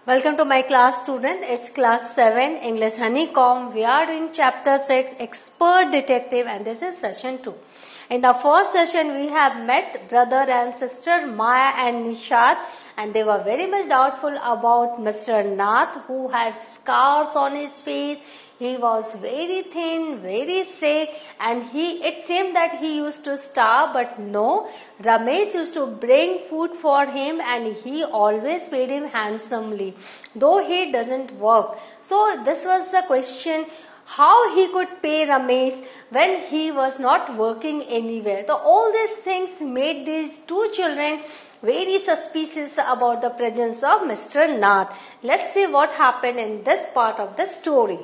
Welcome to my class student. It's class 7 English Honeycomb. We are doing chapter 6 Expert Detective and this is session 2. In the first session we have met brother and sister Maya and Nishad and they were very much doubtful about Mr. Nath who had scars on his face. He was very thin, very sick and it seemed that he used to starve, but no, Ramesh used to bring food for him and he always paid him handsomely, though he doesn't work. So this was the question, how he could pay Ramesh when he was not working anywhere. So all these things made these two children very suspicious about the presence of Mr. Nath. Let's see what happened in this part of the story.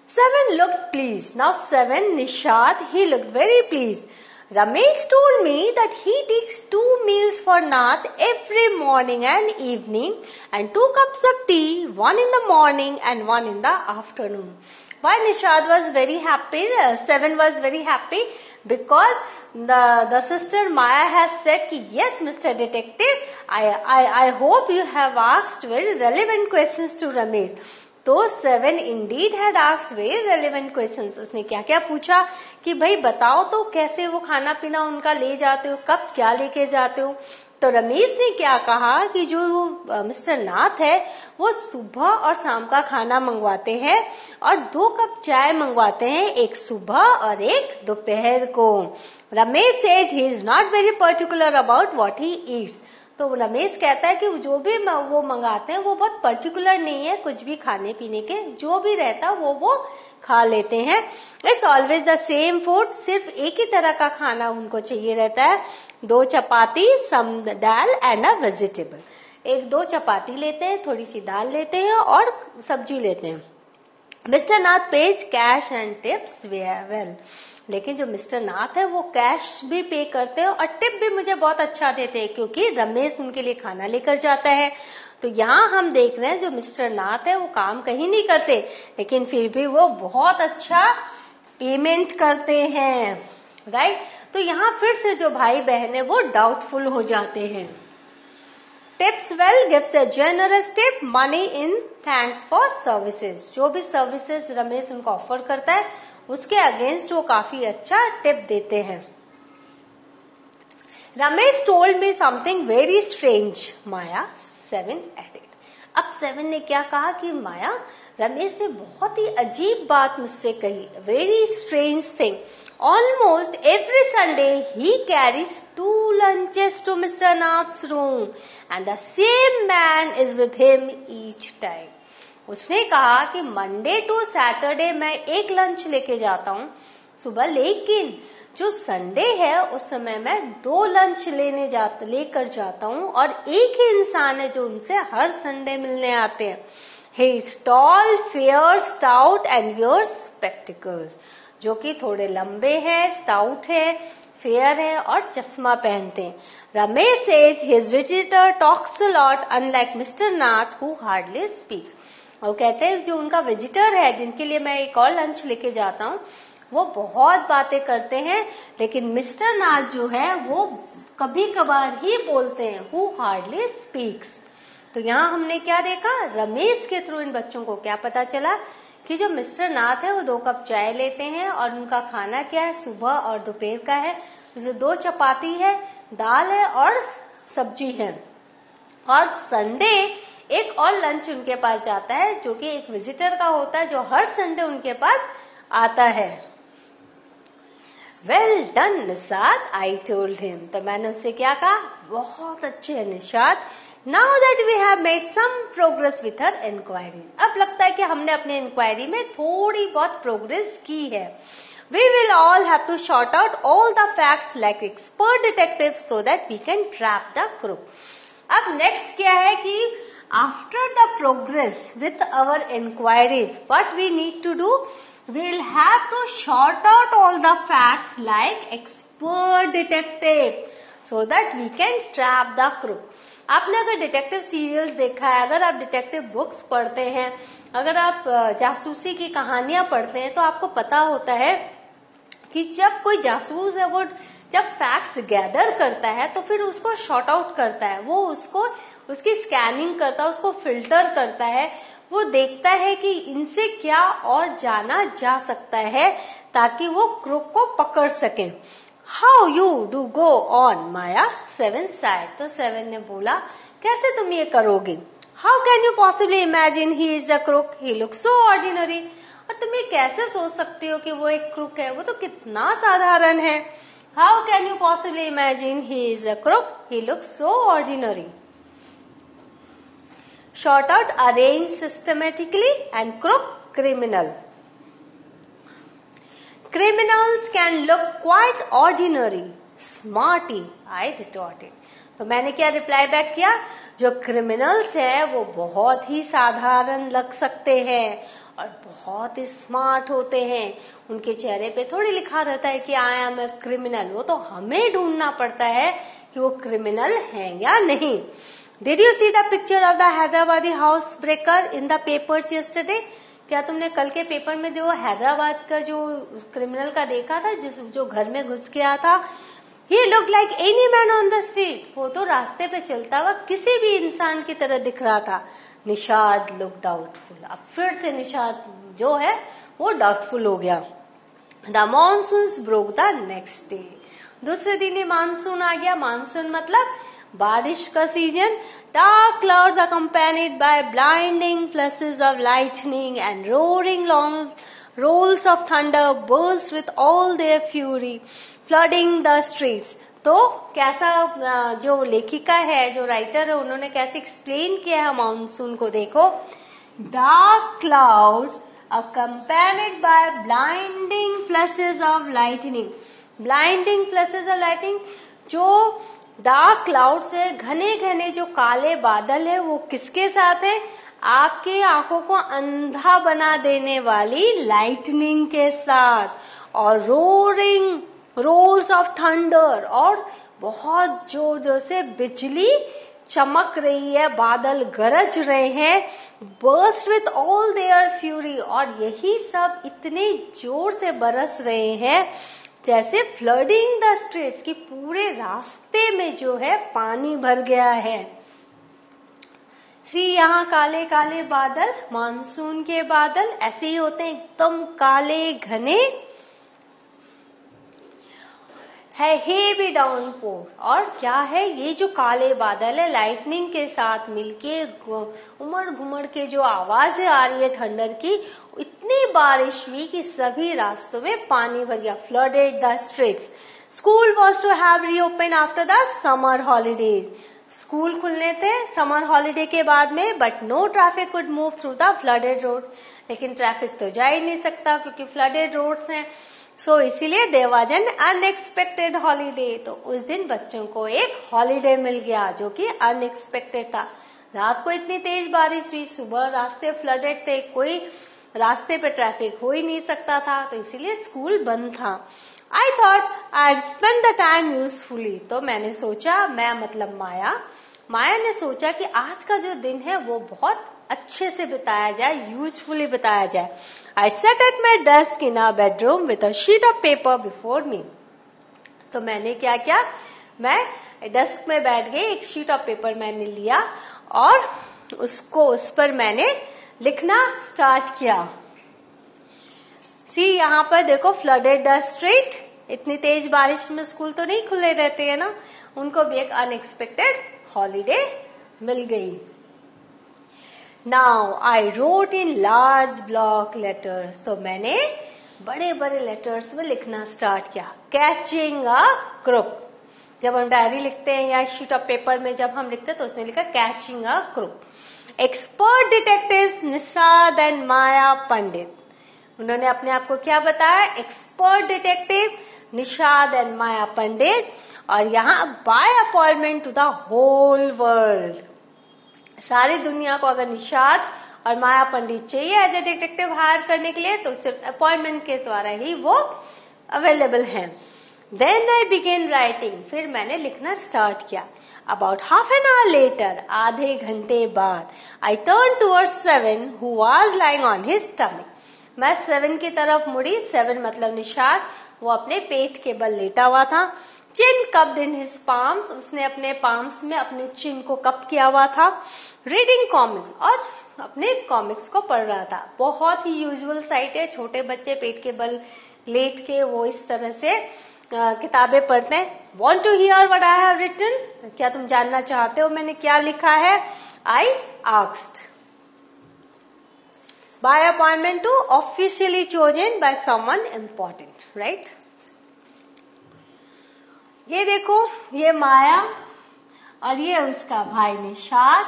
7 looked pleased. Now 7, Nishad, he looked very pleased. Ramesh told me that he takes 2 meals for Nath every morning and evening and 2 cups of tea, 1 in the morning and 1 in the afternoon. Why Nishad was very happy? 7 was very happy because the sister Maya has said, yes, Mr. Detective, I hope you have asked very relevant questions to Ramesh. तो 7 indeed had asked very relevant questions. उसने क्या क्या पूछा कि भाई बताओ तो कैसे वो खाना पीना उनका ले जाते हो, कब क्या लेके जाते हो. तो रमेश ने क्या कहा कि जो मिस्टर नाथ है वो सुबह और शाम का खाना मंगवाते हैं और 2 कप चाय मंगवाते हैं, एक सुबह और एक दोपहर को. Ramesh says he is not very particular about what he eats. तो रमेश कहता है कि जो भी वो मंगाते हैं वो बहुत पर्टिकुलर नहीं है, कुछ भी खाने पीने के जो भी रहता वो खा लेते हैं. It's always the same food, सिर्फ एक ही तरह का खाना उनको चाहिए रहता है. 2 चपाती, सम दाल एंड अ वेजिटेबल. 1-2 चपाती लेते हैं, थोड़ी सी दाल लेते हैं और सब्जी लेते हैं. Mister Nath page cache and tips well. लेकिन जो मिस्टर नाथ है वो कैश भी पे करते हैं और टिप भी मुझे बहुत अच्छा देते हैं क्योंकि रमेश उनके लिए खाना लेकर जाता है. तो यहाँ हम देख रहे हैं जो मिस्टर नाथ है वो काम कहीं नहीं करते लेकिन फिर भी वो बहुत अच्छा पेमेंट करते हैं, राइट. तो यहाँ फिर से जो भाई बहन है वो डाउटफुल हो जाते हैं. Tips well gives a generous tip money in thanks for services. जो भी सर्विसेज रमेश उनको ऑफर करता है उसके अगेंस्ट वो काफी अच्छा टिप देते हैं. Ramesh told me something very strange, Maya 7 added. अब 7 ने क्या कहा कि माया, रमेश ने बहुत ही अजीब बात मुझसे कही. Very strange thing. Almost every Sunday he carries 2 lunches to Mr. Nath's room and the same man is with him each time. उसने कहा कि मंडे टू सैटरडे मैं 1 लंच लेके जाता हूँ सुबह, लेकिन जो संडे है उस समय मैं 2 लंच लेकर जाता हूँ और एक ही इंसान है जो उनसे हर संडे मिलने आते हैं. He is tall, fair, stout and wears spectacles. जो कि थोड़े लंबे हैं, स्टाउट है, फेयर है और चश्मा पहनते हैं. Ramesh says his visitor talks a lot unlike mister Nath who hardly speaks. वो कहते हैं जो उनका विजिटर है जिनके लिए मैं एक और लंच लेके जाता हूँ वो बहुत बातें करते हैं, लेकिन मिस्टर नाथ जो है वो कभी कभार ही बोलते हैं. Who hardly speaks. तो यहाँ हमने क्या देखा, रमेश के थ्रू इन बच्चों को क्या पता चला कि जो मिस्टर नाथ है वो 2 कप चाय लेते हैं और उनका खाना क्या है, सुबह और दोपहर का है. जो 2 चपाती है, दाल है और सब्जी है. और संडे एक और लंच उनके पास जाता है जो कि एक विजिटर का होता है जो हर संडे उनके पास आता है. Well done Nishad, I told him. तो मैंने उससे क्या कहा, बहुत अच्छे है Nishad. Now that we have made some progress with our inquiry. अब लगता है कि हमने अपने इंक्वायरी में थोड़ी बहुत प्रोग्रेस की है. We will all have to sort out all the facts like expert detectives so that we can trap the crook. अब next क्या है कि after the progress with our inquiries, what we need to do? We will have to sort out all the facts like expert detective so that we can trap the crook. आपने अगर detective serials देखा है, अगर आप detective books पढ़ते हैं, अगर आप जासूसी की कहानियां पढ़ते हैं तो आपको पता होता है कि जब कोई जासूस है वो जब फैक्ट्स गैदर करता है तो फिर उसको शॉर्ट आउट करता है, वो उसको उसकी स्कैनिंग करता है, उसको फिल्टर करता है, वो देखता है कि इनसे क्या और जाना जा सकता है ताकि वो क्रूक को पकड़ सके। How you do go on Maya, 7 side. तो 7 ने बोला कैसे तुम ये करोगे? How can you possibly imagine he is a crook, he looks so ordinary. और तुम ये कैसे सोच सकती हो कि वो एक क्रूक है, वो तो कितना साधारण है। How can you possibly imagine he is a crook, he looks so ordinary. Short out, arrange systematically, and crook, criminal. Criminals can look quite ordinary. Smarty, I retorted. तो मैंने क्या रिप्लाई बैक किया? जो क्रिमिनल्स है वो बहुत ही साधारण लग सकते हैं और बहुत ही स्मार्ट होते हैं। उनके चेहरे पे थोड़ी लिखा रहता है कि आई एम ए क्रिमिनल, वो तो हमें ढूंढना पड़ता है कि वो क्रिमिनल हैं या नहीं। Did you see the picture of the Hyderabadi housebreaker in the papers yesterday? क्या तुमने कल के पेपर में जो हैदराबाद का जो क्रिमिनल का देखा था, जो घर में घुस गया था? He looked like any man on the street. वो तो रास्ते पे चलता हुआ किसी भी इंसान की तरह दिख रहा था। Nishad looked doubtful. अब फिर से निशाद जो है वो डाउटफुल हो गया। The monsoons broke the next day. दूसरे दिन ही मानसून आ गया। मानसून मतलब बारिश का season. Dark clouds accompanied by blinding flashes of lightning and roaring long rolls of thunder burst with all their fury, flooding the streets. तो कैसा जो लेखिका है, जो राइटर है, उन्होंने कैसे एक्सप्लेन किया है मानसून को, देखो। Dark clouds accompanied by blinding flashes of lightning. Blinding flashes of lightning, जो डार्क क्लाउड्स है, घने घने जो काले बादल है, वो किसके साथ है? आपकी आंखों को अंधा बना देने वाली लाइटनिंग के साथ। और रोरिंग रोल्स ऑफ थंडर, और बहुत जोर जोर से बिजली चमक रही है, बादल गरज रहे हैं। Burst with all their fury, और यही सब इतने जोर से बरस रहे हैं जैसे फ्लडिंग द स्ट्रीट्स, की पूरे रास्ते में जो है पानी भर गया है। सी यहाँ काले काले बादल, मानसून के बादल ऐसे ही होते हैं, एकदम काले घने है। हेवी डाउनपोर, और क्या है ये जो काले बादल है, लाइटनिंग के साथ मिलके उमड़ घुमड़ के जो आवाजें आ रही है थंडर की, इतनी बारिश हुई कि सभी रास्तों में पानी भर गया। Flooded the streets. School was to have reopen after the summer holidays. School खुलने थे समर हॉलीडे के बाद में, but no traffic could move through the flooded road. लेकिन ट्रैफिक तो जा ही नहीं सकता क्योंकि फ्लडेड रोड्स हैं। सो इसीलिए there was an unexpected holiday. तो उस दिन बच्चों को एक हॉलीडे मिल गया जो कि अनएक्सपेक्टेड था। रात को इतनी तेज बारिश हुई, सुबह रास्ते फ्लडेड थे, कोई रास्ते पे ट्रैफिक हो ही नहीं सकता था, तो इसीलिए स्कूल बंद था। I thought I spend the time usefully. तो मैंने सोचा, मैं मतलब माया ने सोचा कि आज का जो दिन है वो बहुत अच्छे से बिताया जाए, यूजफुली बिताया जाए। I sat at my desk in a bedroom with a sheet of paper before me. तो मैंने क्या किया, मैं डेस्क में बैठ गई, एक शीट ऑफ पेपर मैंने लिया और उस पर मैंने लिखना स्टार्ट किया। सी यहाँ पर देखो, फ्लडेड द स्ट्रीट। इतनी तेज बारिश में स्कूल तो नहीं खुले रहते हैं ना, उनको भी एक अनएक्सपेक्टेड हॉलीडे मिल गई। Now I wrote in large block letters. तो मैंने बड़े बड़े लेटर्स में लिखना स्टार्ट किया। Catching a crook. जब हम डायरी लिखते हैं या शीट ऑफ पेपर में जब हम लिखते हैं तो उसने लिखा catching a crook. Expert detectives Nishad and Maya Pandit. उन्होंने अपने आप को क्या बताया? Expert detective Nishad and Maya Pandit. और यहाँ by appointment to the whole world. सारी दुनिया को अगर निशाद और माया पंडित चाहिए एज ए डिटेक्टिव हायर करने के लिए तो सिर्फ अपॉइंटमेंट के द्वारा ही वो अवेलेबल हैं। Then I began writing. फिर मैंने लिखना स्टार्ट किया। About half an hour later, आधे घंटे बाद, I turn towards 7 who was lying on his stomach. मैं 7 की तरफ मुड़ी। 7 मतलब निशाद, वो अपने पेट के बल लेटा हुआ था। चिन कप्ड इन हिज पाम्स, उसने अपने पाम्स में अपने चिन को कप किया हुआ था. रीडिंग कॉमिक्स, और अपने कॉमिक्स को पढ़ रहा था. बहुत ही यूजुअल साइट है, छोटे बच्चे पेट के बल लेट के वो इस तरह से किताबें पढ़ते हैं. Want to hear what I have written? क्या तुम जानना चाहते हो मैंने क्या लिखा है? I asked. By appointment to officially chosen by someone important, right? ये देखो, ये माया और ये उसका भाई निशाद.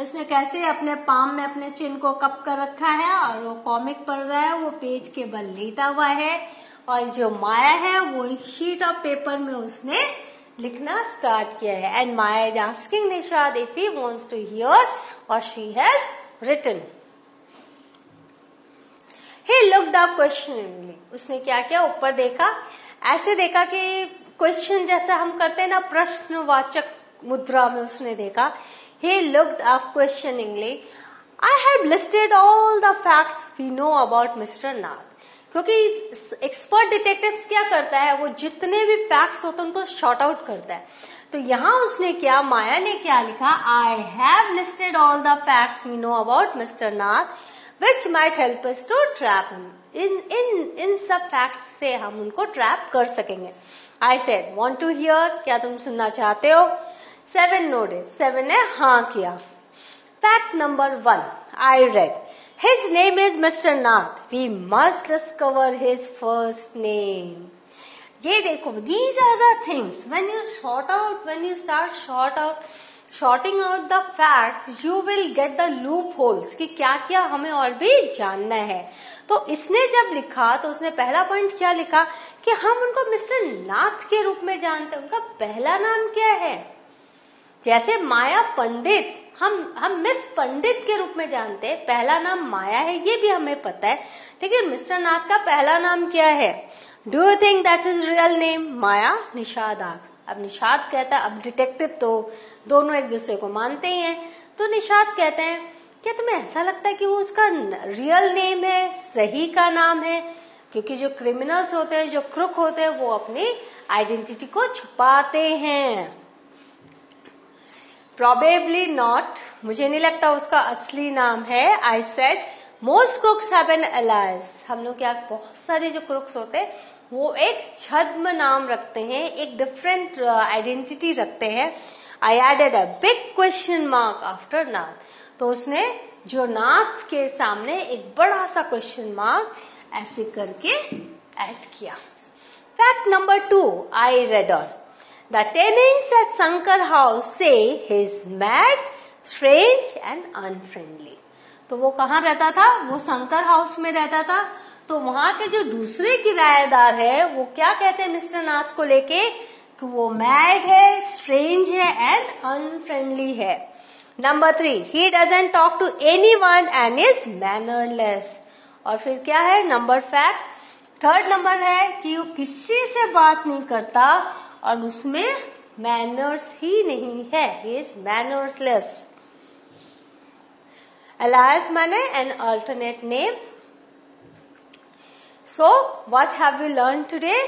उसने कैसे अपने पाम में अपने चिन को कप कर रखा है और वो कॉमिक पढ़ रहा है. वो पेज के बल लेटा हुआ है और जो माया है वो एक शीट ऑफ पेपर में उसने लिखना स्टार्ट किया है. And Maya is asking Nishad if he wants to hear और she has written. He looked up questioningly. उसने क्या किया, ऊपर देखा, ऐसे देखा कि क्वेश्चन जैसा हम करते हैं ना, प्रश्नवाचक मुद्रा में उसने देखा. He looked up questioningly. I have listed all the facts we know about Mr. Nath. क्योंकि एक्सपर्ट डिटेक्टिव्स क्या करता है, वो जितने भी फैक्ट्स होते हैं उनको शॉर्ट आउट करता है. तो यहाँ उसने क्या, माया ने क्या लिखा, I have listed all the facts we know about Mr. Nath, which might help us to trap him. इन सब फैक्ट्स से हम उनको ट्रैप कर सकेंगे. I said, want to hear? क्या तुम सुनना चाहते हो? 7 nodded. 7 ने हाँ किया. Fact number 1, I read. His name is Mr. Nath. We must discover his first name. ये देखो, these are the things. When you start sorting out the facts, you will get the loopholes कि क्या क्या हमें और भी जानना है. तो इसने जब लिखा तो उसने पहला पॉइंट क्या लिखा कि हम उनको मिस्टर नाथ के रूप में जानते हैं. उनका पहला नाम क्या है? जैसे माया पंडित, हम मिस पंडित के रूप में जानते हैं, पहला नाम माया है ये भी हमें पता है, लेकिन मिस्टर नाथ का पहला नाम क्या है? Do you think that's his real name? Maya Nishad asked. अब निशाद कहता है, अब डिटेक्टिव तो दोनों एक दूसरे को मानते ही हैं, तो निशाद कहते हैं क्या तुम्हें ऐसा लगता है कि वो उसका रियल नेम है, सही का नाम है? क्योंकि जो क्रिमिनल्स होते हैं, जो क्रुक होते हैं, वो अपनी आइडेंटिटी को छुपाते हैं. Probably not. मुझे नहीं लगता उसका असली नाम है. I said most crooks have an alias. हम लोग क्या, बहुत सारे जो क्रुक्स होते हैं वो एक छद्म नाम रखते हैं, एक डिफरेंट आइडेंटिटी रखते हैं. I added a big question mark after Nath. तो उसने जो नाथ के सामने एक बड़ा सा क्वेश्चन मार्क ऐसे करके ऐड किया. Fact number 2, I read on. The tenants at Shankar house say he's mad, strange and unfriendly. तो वो कहाँ रहता था? वो शंकर हाउस में रहता था. तो वहां के जो दूसरे किराएदार है वो क्या कहते हैं मिस्टर नाथ को लेके कि वो मैड है, स्ट्रेंज है एंड अनफ्रेंडली है. Number 3, he doesn't talk to anyone and is mannerless. और फिर क्या है नंबर फैक्ट, थर्ड नंबर है कि वो किसी से बात नहीं करता और उसमें मैनर्स ही नहीं है. he is mannerless. Alias माने an alternate name. So what have we learned today?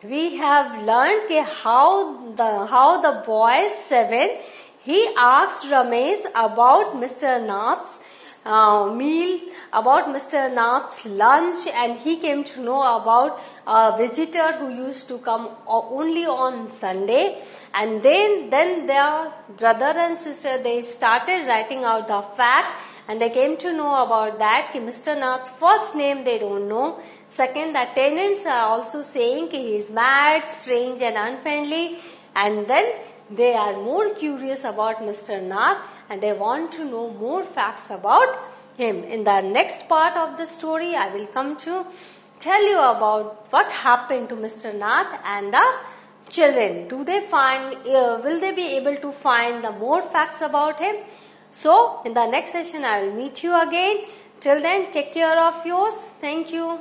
We have learned कि how the boy 7 he asked Ramesh about Mr. Nath's meal, about Mr. Nath's lunch, and he came to know about a visitor who used to come only on Sunday. And then their brother and sister, they started writing out the facts, and they came to know about that कि Mr. Nath's first name they don't know. Second, the tenants are also saying कि he is mad, strange and unfriendly, and then they are more curious about Mr. Nath and they want to know more facts about him. In the next part of the story, I will come to tell you about what happened to Mr. Nath and the children. Will they be able to find the more facts about him? So, in the next session, I will meet you again. Till then, take care of yours. Thank you.